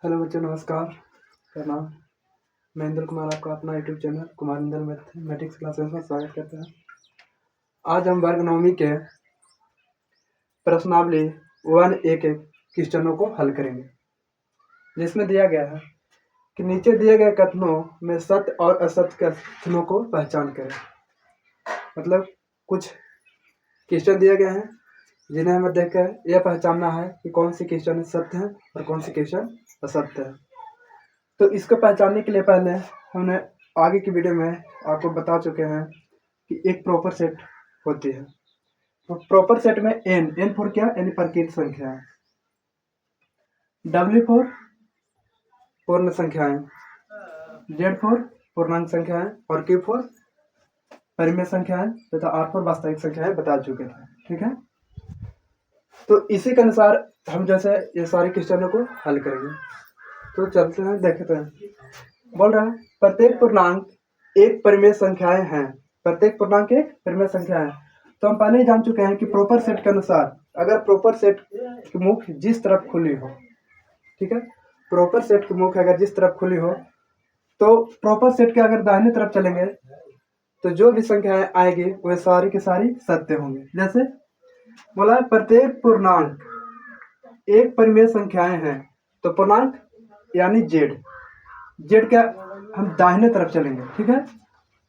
Hello बच्चों, नमस्कार। मेरा नाम महेंद्र कुमार, आपका अपना यूट्यूब चैनल कुमारिंदर मैथमेटिक्स क्लासेस में स्वागत करते हैं। आज हम वर्ग नवमी के प्रश्नावली 1A के क्वेश्चनों को हल करेंगे, जिसमें दिया गया है कि नीचे दिए गए कथनों में सत्य और असत्य कथनों को पहचान करें। मतलब कुछ क्वेश्चन दिए गए हैं जिन्हें हमें देखकर यह पहचानना है कि कौन सी क्वेश्चन सत्य है और कौन सी क्वेश्चन असत्य है। तो इसको पहचानने के लिए पहले हमने आगे की वीडियो में आपको बता चुके हैं कि एक प्रॉपर सेट होती है। तो प्रॉपर सेट में एन फॉर क्या, यानी प्रकृत संख्या है, डब्ल्यू फॉर पूर्ण संख्याएं, जेड फॉर पूर्णांक संख्याएं और क्यू फॉर परिमेय संख्याएं तथा आर फॉर वास्तविक संख्याएं बता चुके थे। ठीक है, तो इसी के अनुसार हम जैसे ये सारे क्वेश्चनों को हल करेंगे। तो चलते हैं, देखते हैं। बोल रहा है प्रत्येक पूर्णांक एक परिमेय संख्याएं हैं। प्रत्येक पूर्णांक एक परिमेय संख्या है। तो हम पहले ही जान चुके हैं कि प्रॉपर सेट के अनुसार अगर प्रॉपर सेट की मुख जिस तरफ खुली हो, ठीक है, प्रॉपर सेट की मुख अगर जिस तरफ खुली हो तो प्रॉपर सेट के अगर दाहिने तरफ चलेंगे तो जो भी संख्याएं आएगी वह सारी की सारी सत्य होंगे। जैसे बोला प्रत्येक पूर्णांक एक परिमेय संख्याएं हैं, तो पूर्णांक यानी जेड का हम दाहिने तरफ चलेंगे। ठीक है,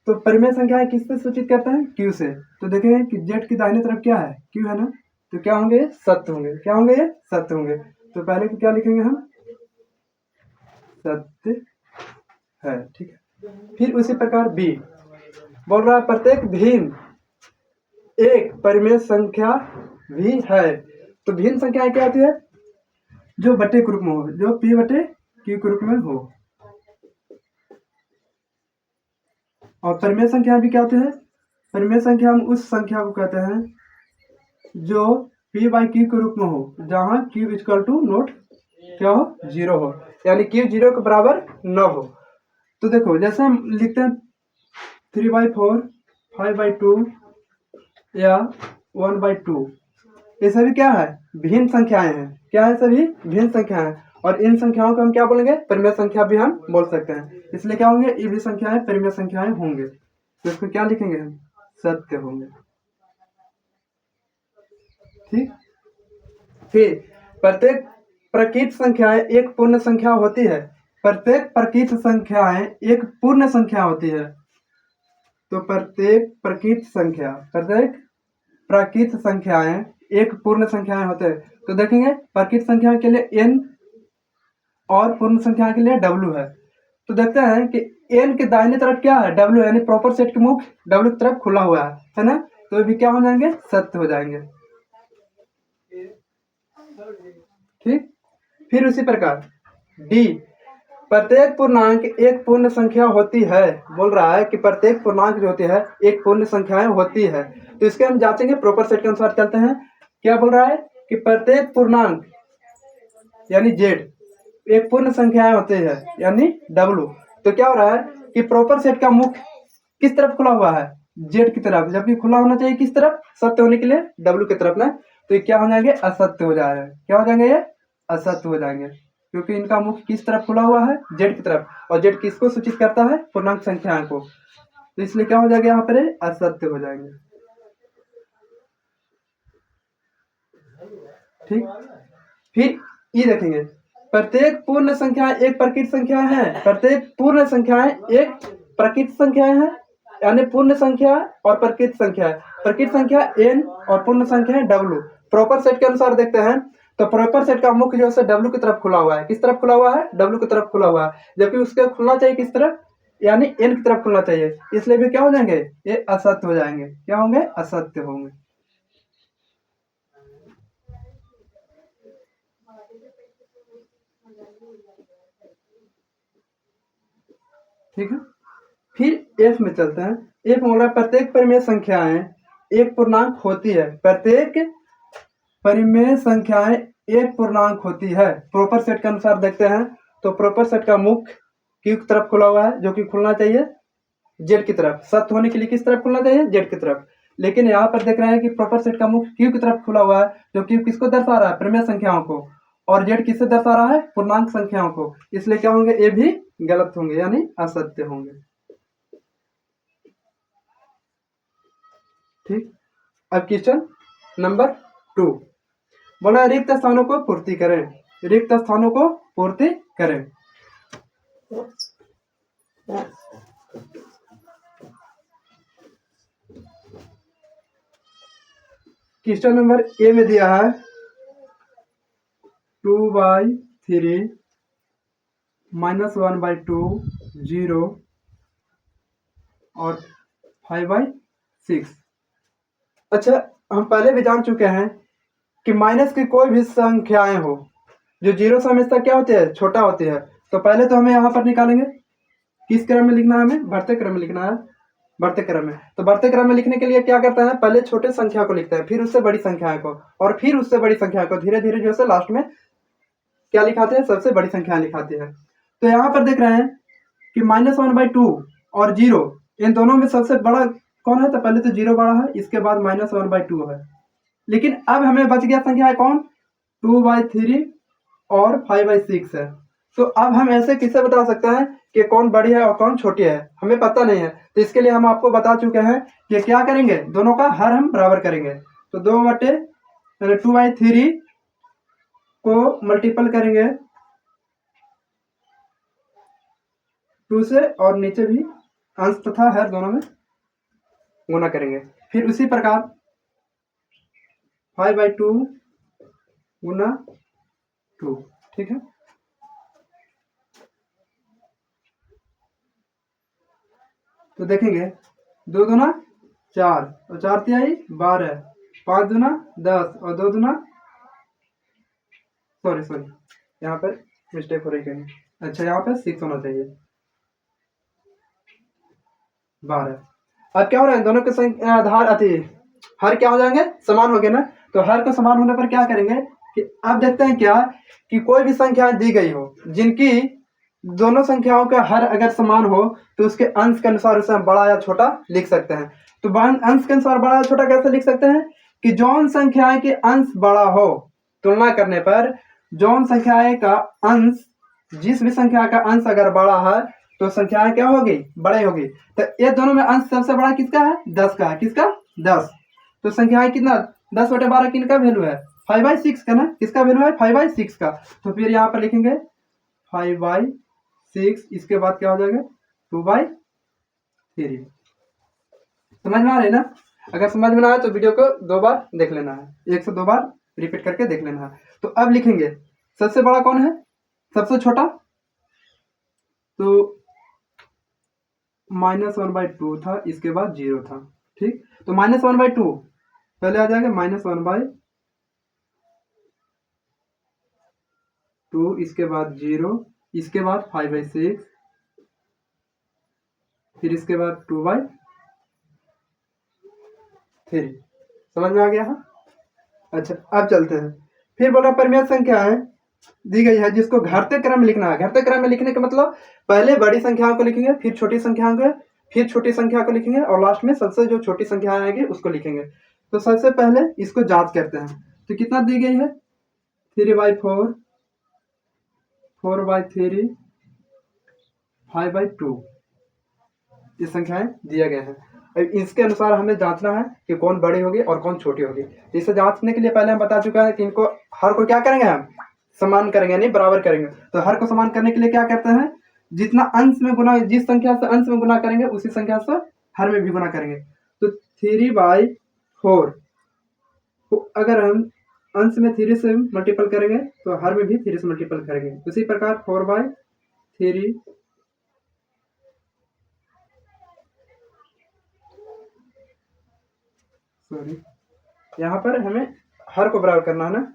तो परिमेय संख्याएं किससे सूचित करते हैं, क्यू से। तो देखेंगे कि जेड की दाहिने तरफ क्या है, क्यू है ना, तो क्या होंगे, सत्य होंगे। क्या होंगे, ये सत्य होंगे। तो पहले को क्या लिखेंगे हम, सत्य है। ठीक है, फिर उसी प्रकार बी बोल रहा है प्रत्येक भिन्न एक परिमेय संख्या भी है। तो भिन्न संख्या क्या होती है, जो बटे के रूप में हो, जो पी बटे क्यू के रूप में हो। और परिमेय संख्या भी क्या होती है, परिमेय संख्या हम उस संख्या को कहते हैं जो p बाई क्यू के रूप में हो, जहां q इक्वल टू नोट क्या हो, 0 हो, यानी q 0 के बराबर न हो। तो देखो जैसे हम लिखते हैं 3/4, 5/2 या 1/2, ये सभी क्या है, भिन्न संख्याएं हैं। क्या है, सभी भिन्न संख्याएं। और इन संख्याओं को हम क्या बोलेंगे, परिमेय संख्या भी हम बोल सकते हैं। इसलिए क्या होंगे, ये भी संख्याएं परिमेय संख्याएं होंगे। तो इसको क्या लिखेंगे हम, सत्य होंगे। ठीक, फिर प्रत्येक प्रकृत संख्याएं एक पूर्ण संख्या होती है। प्रत्येक प्रकृत संख्याएं एक पूर्ण संख्या होती है। तो प्रत्येक प्रकृत संख्याएं एक पूर्ण संख्याएं होते हैं। तो देखेंगे प्रकृत संख्या के लिए n और पूर्ण संख्या के लिए w है। तो देखते हैं कि n के दाहिने तरफ क्या है, w, यानी प्रॉपर सेट के मुख w की तरफ खुला हुआ है ना, तो भी क्या हो जाएंगे, सत्य हो जाएंगे। ठीक, फिर उसी प्रकार डी प्रत्येक पूर्णांक एक पूर्ण संख्या होती है। बोल रहा है कि प्रत्येक पूर्णांक जो होती है एक पूर्ण संख्याएं होती है। तो इसके हम जांचेंगे, प्रॉपर सेट के अनुसार चलते हैं। क्या बोल रहा है कि प्रत्येक पूर्णांक यानी जेड एक पूर्ण संख्याएं होती है, यानी डब्लू। तो क्या हो रहा है कि प्रॉपर सेट का मुख किस तरफ खुला हुआ है, जेड की तरफ, जबकि खुला होना चाहिए किस तरफ, सत्य होने के लिए डब्लू की तरफ ना। तो ये क्या हो जाएंगे, असत्य हो जा रहे हैं। क्या हो जाएंगे, ये असत्य हो जाएंगे, क्योंकि इनका मुख किस तरफ खुला हुआ है, जेड की तरफ। और जेड किसको सूचित करता है, पूर्णांक संख्या को। तो इसलिए क्या हो जाएगा, यहाँ पर असत्य हो जाएंगे। ठीक, फिर ये देखेंगे प्रत्येक पूर्ण संख्या एक प्रकृत संख्या है। प्रत्येक पूर्ण संख्याएं एक प्रकृत संख्या है, यानी पूर्ण संख्या और प्रकृत संख्या है। प्रकृत संख्या n और पूर्ण संख्या है w। प्रॉपर सेट के अनुसार देखते हैं तो प्रॉपर सेट का मुख्य जो है w की तरफ खुला हुआ है। किस तरफ खुला हुआ है, w की तरफ खुला हुआ है, जबकि उसके खुलना चाहिए किस तरफ, यानी n की तरफ खुलना चाहिए। इसलिए भी क्या हो जाएंगे, ये असत्य हो जाएंगे। क्या होंगे, असत्य होंगे। ठीक है, फिर एफ में चलते हैं। एफ बोल रहा है प्रत्येक परिमेय संख्याएं एक पूर्णांक होती है। प्रत्येक परिमेय संख्याएं एक पूर्णांक होती है। प्रॉपर सेट के अनुसार देखते हैं तो प्रॉपर सेट का मुख क्यू की तरफ खुला हुआ है, जो कि खुलना चाहिए जेड की तरफ। सत्य होने के लिए किस तरफ खुलना चाहिए, जेड की तरफ। लेकिन यहाँ पर देख रहे हैं कि प्रॉपर सेट का मुख क्यू की तरफ खुला हुआ है, जो क्यू किसको दर्शा रहा है, परिमेय संख्याओं को। और जेड किससे दर्शा रहा है? पूर्णांक संख्याओं को, इसलिए क्या होंगे? ए भी गलत होंगे यानी असत्य होंगे। ठीक, अब क्वेश्चन नंबर 2 बोला रिक्त स्थानों को पूर्ति करें, रिक्त स्थानों को पूर्ति करें। क्वेश्चन नंबर ए में दिया है 2/3 -1/2 0 और 5/6। अच्छा, हम पहले भी जान चुके हैं कि माइनस की कोई भी संख्याएं हो जो जीरो से हमेशा क्या होती है? छोटा होती है। तो पहले तो हमें यहाँ पर निकालेंगे, किस क्रम में लिखना है? हमें बढ़ते क्रम में लिखना है, बढ़ते क्रम में। तो बढ़ते क्रम में लिखने के लिए क्या करते हैं? पहले छोटे संख्या को लिखते हैं, फिर उससे बड़ी संख्या को, और फिर उससे बड़ी संख्या को, धीरे धीरे जो है लास्ट में क्या लिखाते हैं? सबसे बड़ी संख्या लिखाते हैं। तो यहाँ पर देख रहे हैं कि -1/2 और 0 इन दोनों में सबसे बड़ा कौन है? तो पहले तो 0 बड़ा है, इसके बाद -1/2 है। लेकिन अब हमें बच गया संख्या है कौन? 2/3 और 5/6 है। तो अब हम ऐसे किससे बता सकते हैं कि कौन बड़ी है और कौन छोटी है? हमें पता नहीं है। तो इसके लिए हम आपको बता चुके हैं कि क्या करेंगे? दोनों का हर हम बराबर करेंगे। तो 2/3 को मल्टीपल करेंगे 2 से, और नीचे भी अंश तथा हर दोनों में गुना करेंगे। फिर उसी प्रकार 5/2 गुना 2। ठीक है, तो देखेंगे 2 दूना 4 और 4 तिहाई 12, 5 दूना 10 और 2 दूना सॉरी यहाँ पर मिस्टेक हो रही कहीं। अच्छा, यहाँ पर 6 होना चाहिए, 12। अब क्या हो रहा है? दोनों के आधार अति हर क्या हो जाएंगे? समान हो गए ना। तो हर को समान होने पर क्या करेंगे कि अब देखते हैं क्या कि कोई भी संख्या दी गई हो जिनकी दोनों संख्याओं का हर अगर समान हो तो उसके अंश के अनुसार उसे हम बड़ा या छोटा लिख सकते हैं। तो अंश के अनुसार बड़ा या छोटा कैसे लिख सकते हैं? कि जौन संख्याएं के अंश बड़ा हो, तुलना करने पर जौन संख्याएं का अंश, जिस भी संख्या का अंश अगर बड़ा है तो संख्याएं क्या होगी? बड़े होगी। तो ये दोनों में अंश सबसे बड़ा किसका है? 10 का है। किसका? 10। तो संख्याएं कितना? 10/12 किनका वैल्यू है? 5/6 का ना। किसका वैल्यू है? 5/6 का। तो फिर यहाँ पर लिखेंगे 5/6, इसके बाद क्या हो जाएगा? 2/3। समझ में आ रही है ना? अगर समझ में ना आए तो वीडियो को 2 बार देख लेना है, 1 से 2 बार रिपीट करके देख लेना है। तो अब लिखेंगे सबसे बड़ा कौन है? सबसे छोटा? तो -1/2 था, इसके बाद 0 था। ठीक, तो -1/2 पहले आ जाएगा, -1/2, इसके बाद 0, इसके बाद 5/6, फिर इसके बाद 2/3। समझ में आ गया है? अच्छा, अब चलते हैं। फिर बोला परिमेय संख्या है दी गई है जिसको घटते क्रम में लिखना है। घटते क्रम में लिखने का मतलब पहले बड़ी संख्याओं को लिखेंगे, फिर छोटी संख्याओं को, फिर छोटी संख्या को लिखेंगे, और लास्ट में सबसे जो छोटी संख्या आएगी उसको लिखेंगे। तो सबसे पहले इसको जांच करते हैं। तो कितना दी गई है? 3/4, 4/3, 5/2 ये संख्याएं दिए गए हैं। अब इसके अनुसार हमें जांचना है कि कौन बड़ी होगी और कौन छोटी होगी। इसे जांचने के लिए पहले हम बता चुका है कि इनको हर को क्या करेंगे? हम समान करेंगे यानी बराबर करेंगे। तो हर को समान करने के लिए क्या करते हैं? जितना अंश में गुना, जिस संख्या से अंश में गुना करेंगे उसी संख्या से हर में भी गुना करेंगे। तो 3/4 को अगर हम अंश में 3 से मल्टीपल करेंगे तो हर में भी 3 से मल्टीपल करेंगे। उसी प्रकार 4/3, सॉरी यहाँ पर हमें हर को बराबर करना है ना।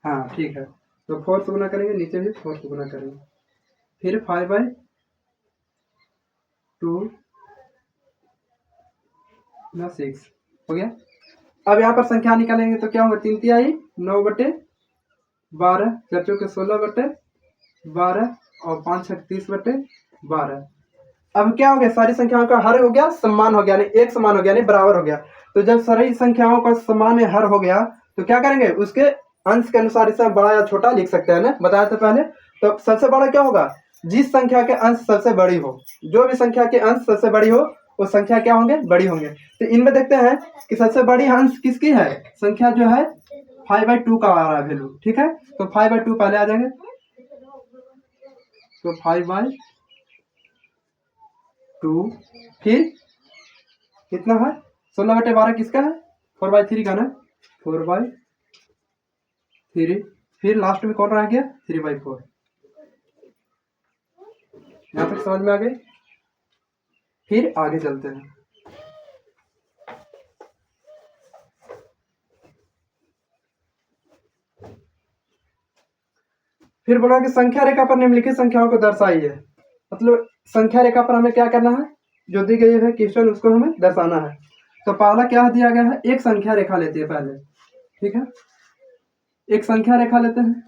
हाँ ठीक है, तो 4 से गुना करेंगे, नीचे भी 4 से गुना करेंगे, फिर 5/2 ना 6 हो गया। अब यहाँ पर संख्या निकालेंगे तो क्या होगा? 3 तिहाई 9/12, 4 चौके 16/12 और 5 छक 30/12। अब क्या हो गया? सारी संख्याओं का हर हो गया, समान हो गया, यानी एक समान हो गया, यानी बराबर हो गया। तो जब सारी संख्याओं का समान हर हो गया तो क्या करेंगे? उसके अंश के अनुसार इसे बड़ा या छोटा लिख सकते हैं ना, बताया था पहले। तो सबसे बड़ा क्या होगा, जिस संख्या के अंश सबसे बड़ी हो, जो भी संख्या के अंश सबसे बड़ी हो वो संख्या क्या होंगे, बड़ी होंगे। तो इनमें देखते हैं कि सबसे बड़ी अंश किसकी है, संख्या जो है 5/2 का आ रहा है वैल्यू, ठीक है। तो 5/2 पहले आ जाएंगे, तो 5/2 फिर कितना है 16/12 किसका है, 4/3 का ना, 4/3, फिर लास्ट में कौन रह गया 3/4। यहाँ तक समझ में आ गई। फिर आगे चलते हैं। फिर बोला कि संख्या रेखा पर निम्नलिखित संख्याओं को दर्शाइए। मतलब संख्या रेखा पर हमें क्या करना है, जो दी गई है क्वेश्चन उसको हमें दर्शाना है। तो पहला क्या दिया गया है, एक संख्या रेखा लेते हैं पहले, ठीक है। एक संख्या रेखा लेते हैं,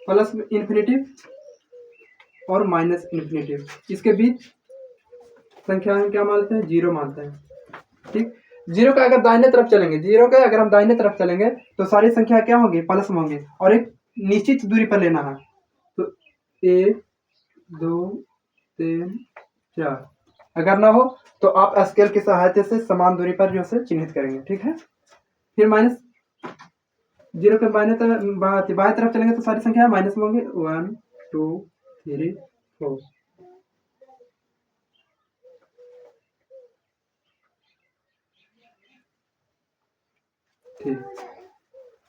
प्लस इन्फिनिटिव और माइनस इन्फिनिटिव, इसके बीच संख्या हम क्या मानते हैं, जीरो मानते हैं, ठीक। जीरो का अगर दाहिने तरफ चलेंगे, जीरो के अगर हम दाहिने तरफ चलेंगे तो सारी संख्या क्या होगी, प्लस में होंगी, और एक निश्चित दूरी पर लेना है। तो 1 2 3 4, अगर ना हो तो आप स्केल की सहायता से समान दूरी पर जो है चिन्हित करेंगे, ठीक है। फिर माइनस, जीरो के बाएं तरफ चलेंगे तो सारी संख्या माइनस में होंगी, 1 2 3 4, ठीक।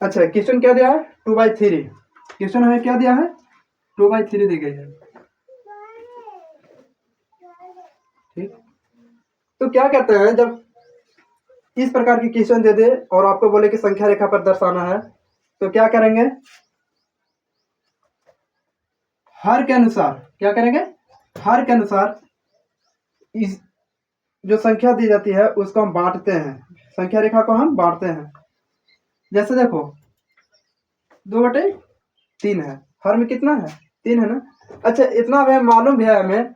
अच्छा, क्वेश्चन क्या दिया है, 2/3, क्वेश्चन हमें क्या दिया है, 2/3 दी गई है, ठीक। तो क्या कहते हैं, जब इस प्रकार की क्वेश्चन दे दे और आपको बोले कि संख्या रेखा पर दर्शाना है, तो क्या करेंगे, हर के अनुसार क्या करेंगे, हर के अनुसार इस जो संख्या दी जाती है उसको हम बांटते हैं, संख्या रेखा को हम बांटते हैं। जैसे देखो 2/3 है, हर में कितना है, 3 है ना। अच्छा, इतना भी मालूम भी है हमें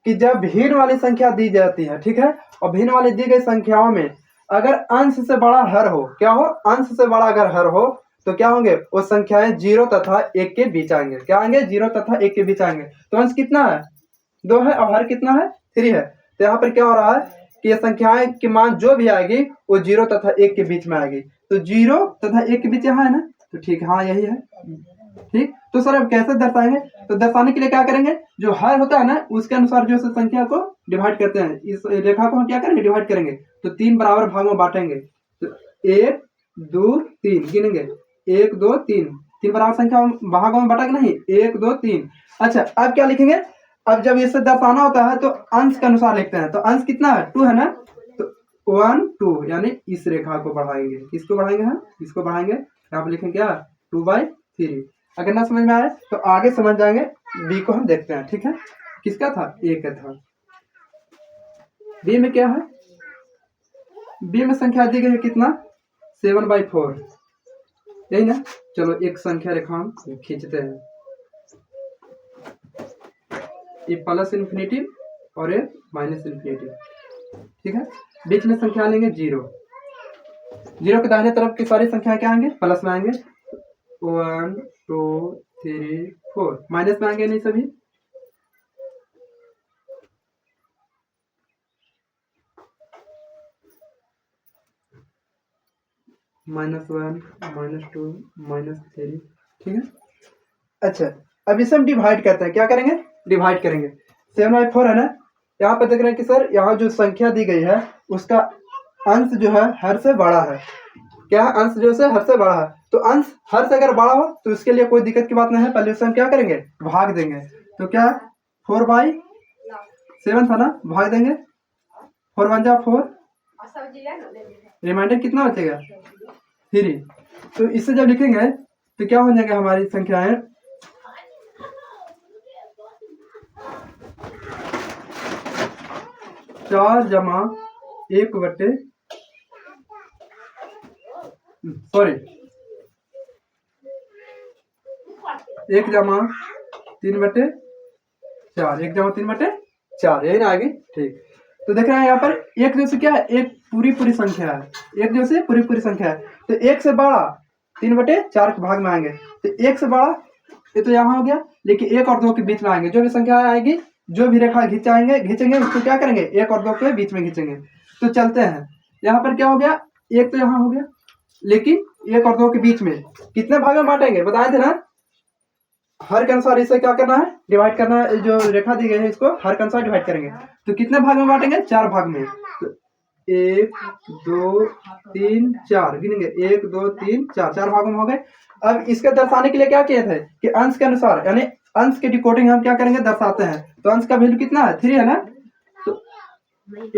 कि जब भिन्न वाली संख्या दी जाती है, ठीक है, और भिन्न वाली दी गई संख्याओं में अगर अंश से बड़ा हर हो, क्या हो, अंश से बड़ा अगर हर हो तो क्या होंगे, वो संख्याएं 0 तथा 1 के बीच आएंगे, क्या आएंगे, 0 तथा 1 के बीच आएंगे। तो अंश कितना है, 2 है, और हर कितना है, 3 है। तो यहाँ पर क्या हो रहा है कि ये संख्याएं की मान जो भी आएगी वो 0 तथा 1 के बीच में आएगी। तो 0 तथा 1 के बीच यहाँ है ना, तो ठीक, हाँ यही है, ठीक। तो सर अब कैसे दर्शाएंगे, तो दर्शाने के लिए क्या करेंगे, जो हर होता है ना उसके अनुसार जो संख्या को डिवाइड करते हैं, इस रेखा को हम क्या करेंगे, डिवाइड करेंगे। तो 3 बराबर भागों में बांटेंगे, तो 1 2 3 गिनेंगे, 1 2 3, 3 बराबर संख्या भागों में बांटा कि नहीं, 1 2 3। अच्छा, अब क्या लिखेंगे, अब जब इसे दर्शाना होता है तो अंश के अनुसार लिखते हैं। तो अंश कितना है, 2 है ना, तो 1 2 यानी इस रेखा को बढ़ाएंगे, किसको बढ़ाएंगे, हम इसको बढ़ाएंगे, यहाँ पे लिखेंगे क्या, 2/3। अगर ना समझ में आए तो आगे समझ जाएंगे, बी को हम देखते हैं, ठीक है। किसका था, ए का था। बी में क्या है, बी में संख्या दी गई है कितना, 7/4, यही ना। चलो एक संख्या रेखा हम खींचते हैं, ये प्लस इन्फिनिटी और ये माइनस इन्फिनिटी, ठीक है। बीच में संख्या लेंगे 0, 0 के दाहिने तरफ की सारी संख्या क्या आएंगे, प्लस में आएंगे, 1 2 3 4, माइनस में आएंगे नहीं सभी, -1 -2 -3, ठीक है। अच्छा, अब इसे हम डिवाइड करते हैं, क्या करेंगे, डिवाइड करेंगे। 7/4 है ना, यहाँ पर देख रहे हैं कि सर यहाँ जो संख्या दी गई है उसका अंश जो है हर से बड़ा है, क्या है, अंश जो है हर से बड़ा है। तो अंश हर से अगर बड़ा हो तो इसके लिए कोई दिक्कत की बात नहीं है, पहले उसे हम क्या करेंगे, भाग देंगे। तो क्या 4/7 था ना, भाग देंगे, 4 1 जा 4, रिमाइंडर कितना बचेगा, 3। तो इससे जब लिखेंगे तो क्या हो जाएगा, हमारी संख्याएं 4 जमा 1 बटे, सॉरी 1 जमा 3/4, 1 जमा 3/4, यही ना आगे, ठीक। तो देख रहे हैं यहाँ पर एक जैसे क्या है, एक पूरी संख्या है, एक जैसे पूरी संख्या है। तो एक से बड़ा 3/4 के भाग में आएंगे, तो एक से बड़ा ये तो यहाँ हो गया, लेकिन 1 और 2 के बीच में आएंगे। जो भी संख्या आएगी, जो भी रेखा खींचेंगे उसको क्या करेंगे, 1 और 2 के बीच में खींचेंगे। तो चलते हैं, यहाँ पर क्या हो गया, एक तो यहाँ हो गया, लेकिन 1 और 2 के बीच में कितने भाग में बांटेंगे, बताए थे ना, हर के अनुसार इसे क्या करना है, डिवाइड करना है। जो रेखा दी गई है इसको हर के अनुसार डिवाइड करेंगे। तो कितने भाग में बांटेंगे, 4 भाग में। तो 1 2 3 4 गिनेंगे, 1 2 3 4, 4 भागों में हो गए। अब इसके दर्शाने के लिए क्या किए थे कि अंश के अनुसार, यानी अंश के डिकोडिंग हम क्या करेंगे, दर्शाते हैं। तो अंश का वैल्यू कितना है, 3 है ना। तो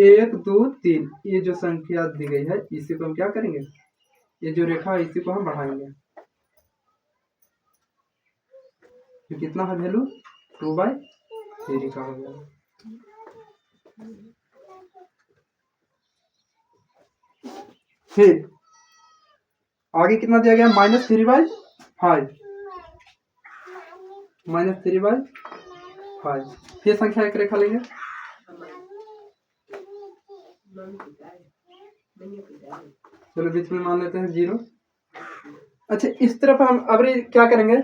1 2 3 ये जो संख्या दी गई है इसी को हम क्या करेंगे, ये जो रेखा है इसी को हम बढ़ाएंगे। तो कितना है वैल्यू, 2/3 का हो गया। फिर आगे कितना दिया गया, -3/5, -3/5। फिर संख्या एक रेखा लेंगे, चलो बीच में मान लेते हैं 0। अच्छा, इस तरफ हम अब क्या करेंगे,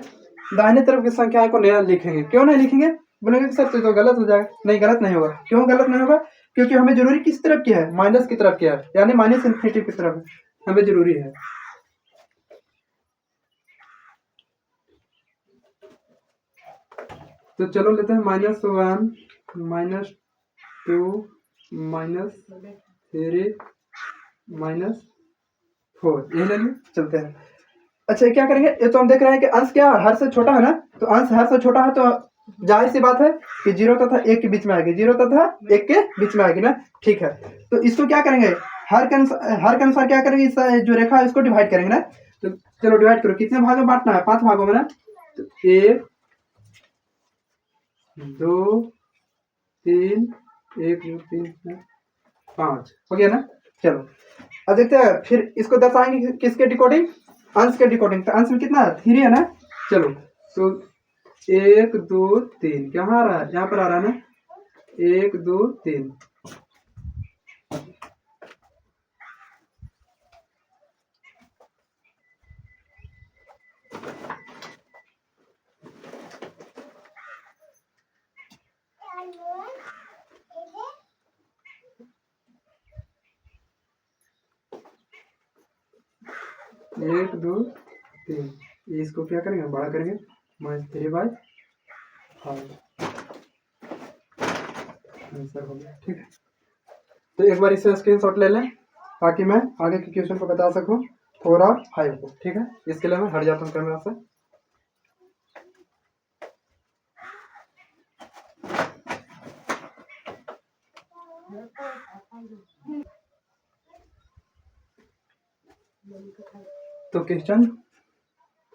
दाहिने तरफ की संख्या को नया लिखेंगे। क्यों नहीं लिखेंगे, बोलेंगे सर तो गलत हो जाएगा। नहीं, गलत नहीं होगा। क्यों गलत नहीं होगा, क्योंकि हमें जरूरी किस तरफ की है, माइनस की तरफ की है, यानी -∞ की तरफ हमें जरूरी है। तो चलो लेते हैं -1 -2 -3 -4, यही ले लिए, चलते हैं। अच्छा, क्या करेंगे, ये तो हम देख रहे हैं कि अंश क्या हर से छोटा है ना, तो अंश हर से छोटा है तो जाहिर सी बात है कि 0 तथा 1 के बीच में आएगी, 0 तथा 1 के बीच में आएगी ना। ठीक है, तो इसको क्या करेंगे, हर के अनुसार क्या करेंगे, इस जो रेखा है इसको डिवाइड करेंगे ना। तो चलो डिवाइड करो, कितने भाग में बांटना है, 5 भागों में ना। तो 1 2 3 1 2 3 5 हो गया ना। चलो अब देखते हैं, फिर इसको दर्शाएंगे किसके डिकोडिंग, अंश के डिकोडिंग। तो अंश में कितना है, 3 है ना। चलो तो 1 2 3 कहाँ आ रहा है, यहाँ पर आ रहा है ना, 1 2 3। एक 2 3, इसको क्या करेंगे, बड़ा करेंगे, -3/5 आंसर हो गया। ठीक है, तो एक बार इसे स्क्रीनशॉट ले लें ताकि मैं आगे के क्वेश्चन को बता सकूं 4 और 5 को। ठीक है, इसके लिए मैं हट जाता हूँ कैमरा से। तो क्वेश्चन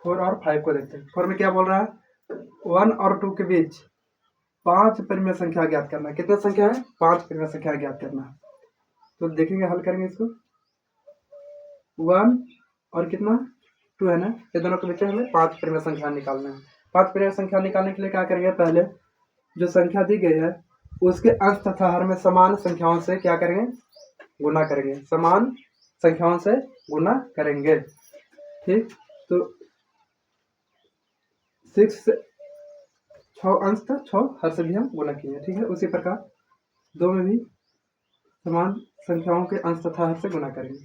4 और 5 को देखते हैं। 4 में क्या बोल रहा है, 1 और 2 के बीच 5 परिमेय संख्या ज्ञात करना। कितने संख्या है, 5 परिमेय संख्या ज्ञात करना। तो देखेंगे, हल करेंगे इसको। 1 और कितना 2 है ना, ये दोनों के बीच हमें 5 परिमेय संख्या निकालना है। 5 परिमेय संख्या निकालने के लिए क्या करेंगे, पहले जो संख्या दी गई है उसके अंश तथा हर में समान संख्याओं से क्या करेंगे, गुना करेंगे, समान संख्याओं से गुना करेंगे। ठीक, तो 6 से 6 अंश था, 6 हर से भी हम गुना किए। ठीक है, उसी प्रकार 2 में भी समान संख्याओं के अंश तथा हर से गुना करेंगे।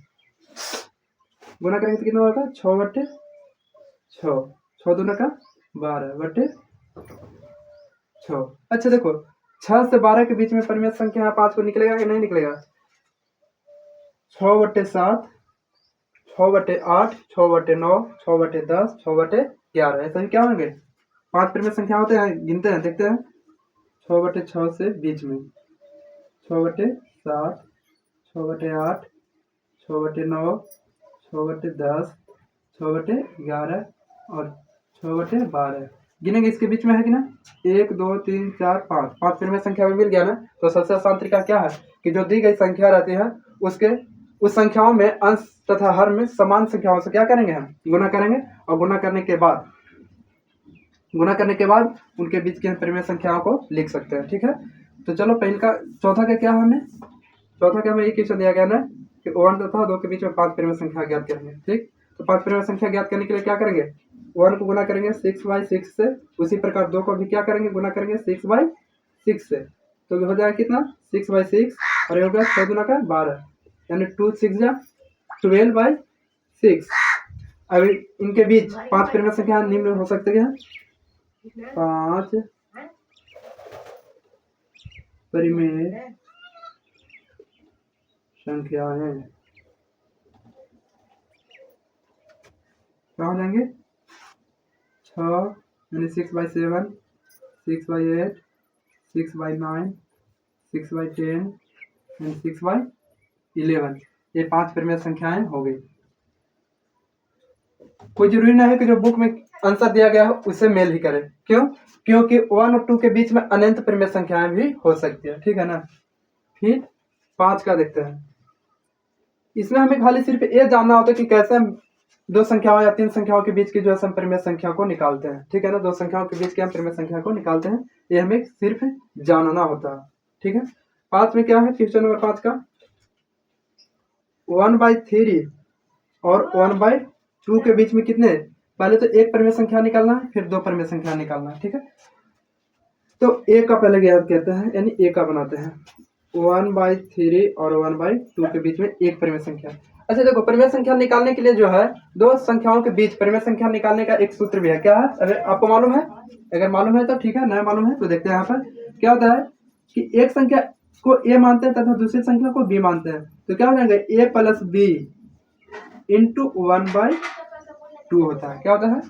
गुना करेंगे तो कितना होगा, 6/6, 6 दूना का 12/6। अच्छा देखो, 6 से 12 के बीच में परिमेय संख्या 5 को निकलेगा कि नहीं निकलेगा, 6/7, 6/8, 6/9, 6/10, 6/11, ऐसा ही क्या होंगे, 5 परिमेय संख्या होते हैं। गिनते हैं, देखते हैं। 6/6 से बीच में 6/7, 6/8, 6/9, 6/10, 6/11 और 6/12 गिनेंगे, इसके बीच में है कि ना, 1 2 3 4 5, 5 परिमेय संख्या में मिल गया ना। तो सबसे आसान तरीका क्या है कि जो दी गई संख्या रहती है उसके उस संख्याओं में अंश तथा हर में समान संख्याओं से क्या करेंगे, हम गुना करेंगे। और गुना करने के बाद उनके बीच की परिमेय संख्याओं को लिख सकते हैं। ठीक है, तो चलो पहले का चौथा का क्या है, हमें चौथा क्या हमें ये क्वेश्चन दिया गया ना कि 1 तथा 2 के बीच में 5 परिमेय संख्या ज्ञात करेंगे। ठीक, तो 5 परिमेय संख्या ज्ञात करने के लिए क्या करेंगे, 1 को गुना करेंगे 6/6 से, उसी प्रकार 2 को भी क्या करेंगे, गुना करेंगे 6/6 से, तो हो जाएगा कितना 6/6 और ये हो गया 6 गुना का 12, यानी 2 6 जा 12/6। अभी इनके बीच 5 परिमेय संख्या निम्न हो सकते हैं, 5 परिमेय संख्याएं क्या हो जाएंगे, 6 यानी 6/7, 6/8, 6/9, 6/10 एंड 6/11। ये 5 परिमेय संख्याएं हो गई। कोई जरूरी नहीं है कि जो बुक में आंसर दिया गया हो उससे मेल ही करे, क्यों, क्योंकि 1 और 2 के बीच में अनंत परिमेय संख्याएं भी हो सकती है। ठीक है ना। फिर 5 का देखते हैं। इसमें हमें खाली सिर्फ ये जानना होता है कि कैसे हम 2 संख्याओं या 3 संख्याओं के बीच की जो है परिमेय संख्या को निकालते हैं। ठीक है ना, 2 संख्याओं के बीच की हम परिमेय संख्या को निकालते हैं, ये हमें सिर्फ जानना होता है। ठीक है। 5 में क्या है, क्वेश्चन नंबर 5 का 1/3 और 1/2 के बीच में कितने, पहले तो एक परिमेय संख्या निकालना है, फिर 2 परिमेय संख्या निकालना है। ठीक है, तो ए का पहले ज्ञात करते हैं, यानी ए का बनाते हैं। 1/3 और 1/2 के बीच में एक परिमेय संख्या। अच्छा देखो, परिमेय संख्या निकालने के लिए जो है 2 संख्याओं के बीच परिमेय संख्या निकालने का एक सूत्र भी है। क्या है, अगर आपको मालूम है, अगर मालूम है तो ठीक है, नहीं मालूम है तो देखते हैं। यहाँ पर क्या होता है कि एक संख्या को ए मानते हैं तथा दूसरी संख्या को बी मानते हैं, तो क्या हो जाएगा, ए प्लस बी इंटू 1/2 होता है। क्या होता है,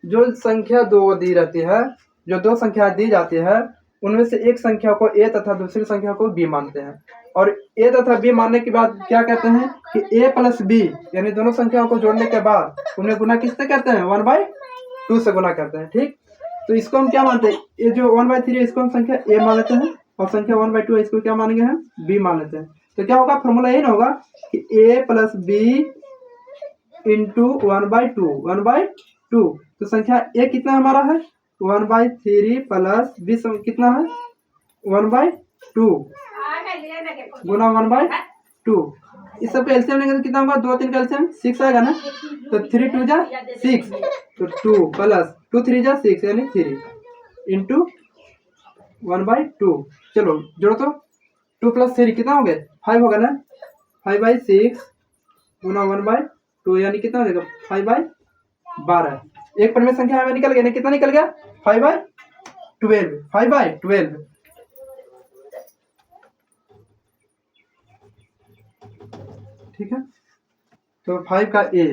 जो संख्या 2 दी रहती है, जो 2 संख्या दी जाती है, उनमें से एक संख्या को ए तथा दूसरी संख्या को बी मानते हैं, और ए तथा बी मानने के बाद क्या कहते हैं कि ए प्लस बी, यानी दोनों संख्याओं को जोड़ने के बाद उन्हें गुना किससे करते हैं, 1/2 से गुना करते हैं। ठीक, तो इसको हम क्या मानते हैं, ये जो 1/3 है इसको हम संख्या ए मान लेते हैं, और संख्या 1/2 है इसको क्या मानेंगे हम, बी मान लेते हैं। तो क्या होगा, फॉर्मूला यही ना होगा कि ए प्लस बी इंटू 1/2, तो संख्या ए कितना हमारा है, 1/3 प्लस बी कितना है, 1/2 गुना 1/2। इस सब का एलसीएम लेंगे तो कितना होगा, 2 3 का एलसीएम 6 आएगा ना, तो 3 2 जा 6, तो 2 प्लस 2 3 जा 6 यानी 3 इंटू 1/2। चलो जोड़ो तो, 2 + 3 कितना हो गया, 5 होगा ना, 5/6 गुना 1/2 यानी कितना हो जाएगा, 5/12। एक परिमेय संख्या हमें निकल गया, कितना निकल गया, 5/12, 5/12। ठीक है, तो 5 का ए,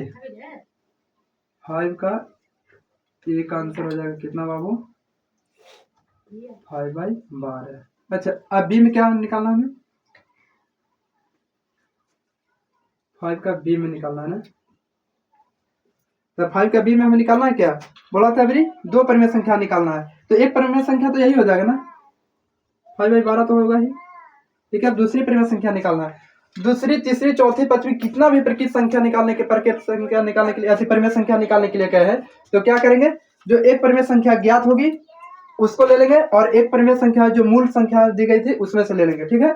5 का ए का आंसर हो जाएगा कितना बाबू, 5/12। अच्छा, अब बी में क्या निकालना है हमें, 5 का बी में निकालना है ना, तो 5 का बी में हमें निकालना है क्या, बोला था अभी 2 परिमेय संख्या निकालना है, तो एक परिमेय संख्या तो यही हो जाएगा ना, 5/12 तो होगा ही। ठीक है, अब दूसरी परिमेय संख्या निकालना है, दूसरी तीसरी चौथी पांचवी कितना भी प्रकृत संख्या निकालने के प्रकृत संख्या निकालने के लिए, ऐसी परिमेय संख्या निकालने के लिए क्या है, तो क्या करेंगे, जो एक परिमेय संख्या ज्ञात होगी उसको ले लेंगे, और एक परिमेय संख्या जो मूल संख्या दी गई थी उसमें से ले लेंगे। ठीक है,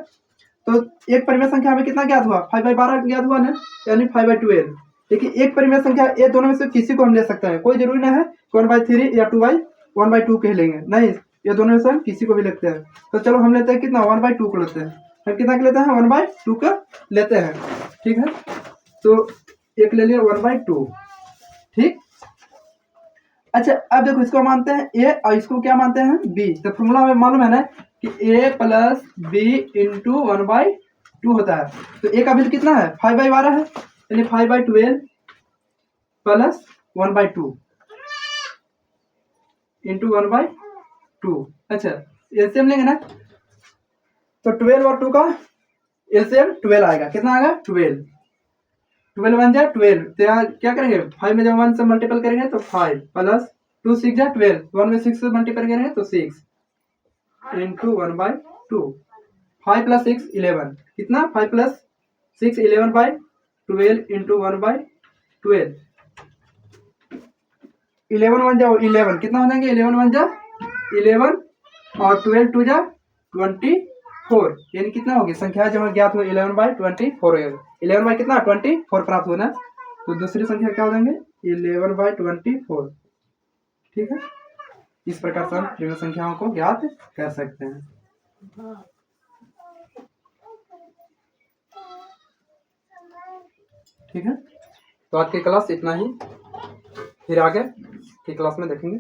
तो एक परिमेय संख्या हमें कितना ज्ञात हुआ, 5/12 ज्ञात हुआ ना, यानी 5/12। देखिए एक परिमेय संख्या ये दोनों में से किसी को हम ले सकते हैं, कोई जरूरी नहीं है 1/3 या 1/2 के लेंगे, नहीं, ये दोनों में से हम किसी को भी लेते हैं। तो चलो हम लेते हैं कितना, 1/2 को लेते हैं, हम कितना के लेते हैं, 1/2 का लेते हैं। ठीक है, तो एक ले लिया 1/2। ठीक, अच्छा अब देखो इसको मानते हैं ए और इसको क्या मानते हैं, बी, तो फॉर्मूला हमें मालूम है ना कि ए प्लस बी इंटू 1/2 होता है, तो ए का वैल्यू कितना है, 5/12 है, यानी 5/12 प्लस 1/2 इंटू 1/2। अच्छा एलसीएम लेंगे ना, तो 12 और 2 का एलसीएम 12 आएगा, कितना आएगा, 12 1 जा 12, तो यहाँ क्या करेंगे, 5 में जब 1 से मल्टीपल करेंगे तो 5 प्लस 2 6 जा 12, 1 में 6 से मल्टीपल करेंगे तो 6 इंटू 1/2, 5 + 6 11, कितना, 5 + 6 11/12 इंटू 1/12, 11 1 जा 11, कितना हो जाएंगे, 11 1 जा 11 और 12 2 जा 24, 4 यानी कितना हो गया संख्या जब ज्ञात हो 11/24 हो 11 बाई कितना 24 प्राप्त होना, तो दूसरी संख्या क्या हो जाएंगे 11/24। ठीक है, इस प्रकार से हम ऋण संख्याओं को ज्ञात कर सकते हैं। ठीक है, तो आज की क्लास इतना ही, फिर आगे की क्लास में देखेंगे।